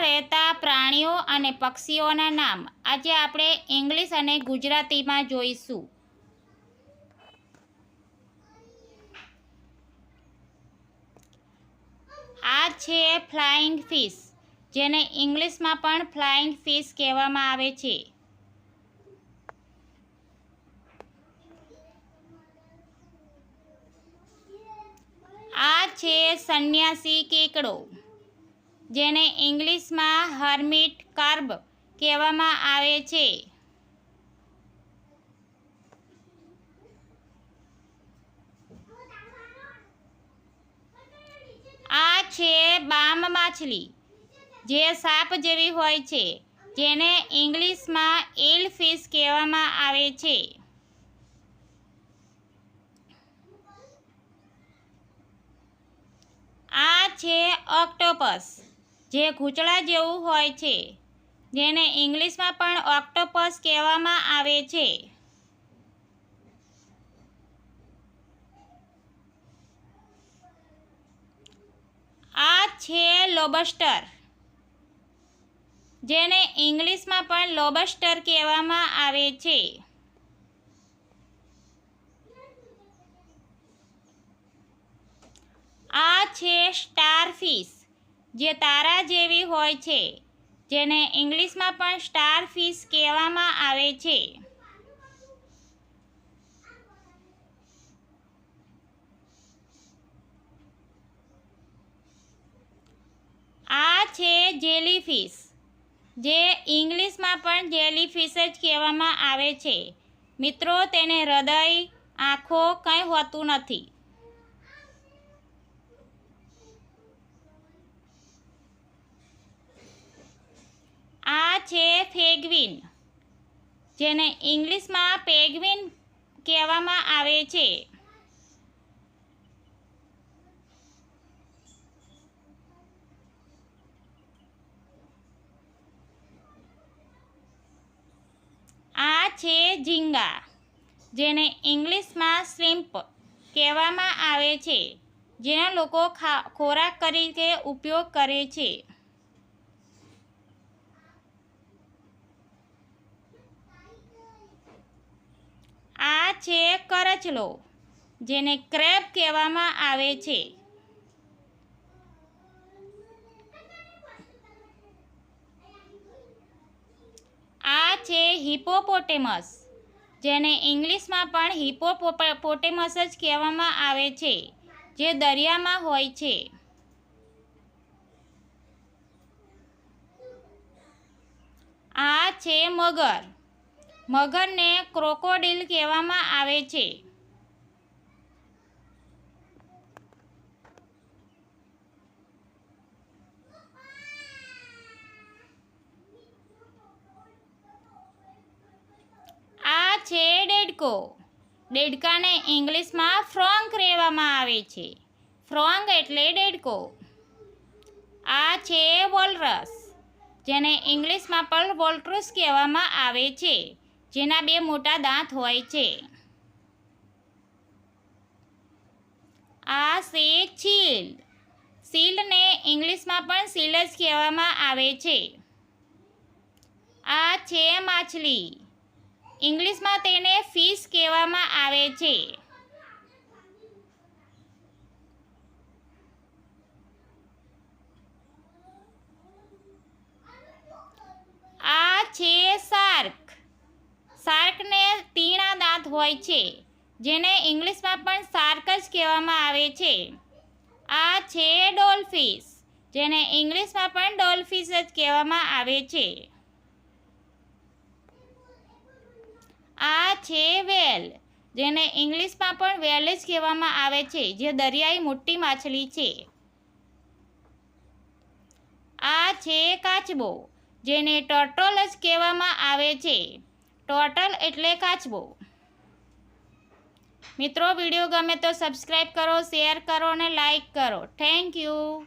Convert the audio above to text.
રહેતા પ્રાણીઓ અને પક્ષીઓના નામ આજે આપણે ઇંગ્લિશ અને ગુજરાતીમાં જોઈશું. આ છે ફ્લાઇંગ ફિશ, જેને ઇંગ્લિશમાં પણ ફ્લાઇંગ ફિશ કહેવામાં આવે છે. આ છે સન્યાસી કેકડો, જેને ઇંગ્લિશમાં હર્મિટ કાર્બ કહેવામાં આવે છે. આ છે બામ માછલી, જે સાપ જેવી હોય છે, જેને ઇંગ્લિશમાં ઈલ ફિશ કહેવામાં આવે છે. આ છે ઓક્ટોપસ, જે ઘૂંચળા જેવું હોય છે, જેને ઇંગ્લિશમાં પણ ઓક્ટોપસ કહેવામાં આવે છે. આ છે લોબસ્ટર, જેને ઇંગ્લિશમાં પણ લોબસ્ટર કહેવામાં આવે છે. આ છે સ્ટારફિશ, જે તારા જેવી હોય છે, જેને ઇંગ્લિશમાં પણ સ્ટારફિશ કહેવામાં આવે છે. આ છે જેલીફિશ, જે ઇંગ્લિશમાં પણ જેલીફિશ જ કહેવામાં આવે છે. મિત્રો, તેને હૃદય, આંખો કંઈ હોતું નથી. આ છે પેંગ્વિન, જેને ઇંગ્લિશમાં પેંગ્વિન કહેવામાં આવે છે. આ છે ઝીંગા, જેને ઇંગ્લિશમાં શ્રિમ્પ કહેવામાં આવે છે, જેનો લોકો ખોરાક તરીકે ઉપયોગ કરે છે. આ છે કરચલો, જેને ક્રેબ કહેવામાં આવે છે. આ છે હિપોપોટેમસ, જેને ઇંગ્લિશમાં પણ હિપોપોટેમસ જ કહેવામાં આવે છે, જે દરિયામાં હોય છે. આ છે મગર, મગરને ક્રોકોડીલ કહેવામાં આવે છે. આ છે દેડકો, દેડકાને ઇંગ્લિશમાં ફ્રોગ કહેવામાં આવે છે. ફ્રોગ એટલે દેડકો. આ છે વોલ્રસ, જેને ઇંગ્લિશમાં પણ વોલ્ટ્રુસ કહેવામાં આવે છે, જેના 2 મોટા દાંત હોય છે. આ છે ચીલ, સીલને ઇંગ્લિશમાં પણ સીલ જ કહેવામાં આવે છે. આ છે માછલી, ઇંગ્લિશમાં તેને ફિશ કહેવામાં આવે છે. આ છે શાર્ક, શાર્કને 3 દાંત હોય છે, જેને ઇંગ્લિશમાં પણ શાર્ક જ કહેવામાં આવે છે. આ છે ડોલફિશ, જેને ઇંગ્લિશમાં પણ ડોલફિશ જ કહેવામાં આવે છે. આ છે વેલ, જેને ઇંગ્લિશમાં પણ વેલ જ કહેવામાં આવે છે, જે દરિયાઈ મોટી માછલી છે. આ છે કાચબો, જેને ટર્ટલ જ કહેવામાં આવે છે. ટર્ટલ એટલે કાચબો. મિત્રો, વિડીયો ગમે તો સબસ્ક્રાઈબ કરો, શેર કરો અને લાઈક કરો. Thank you.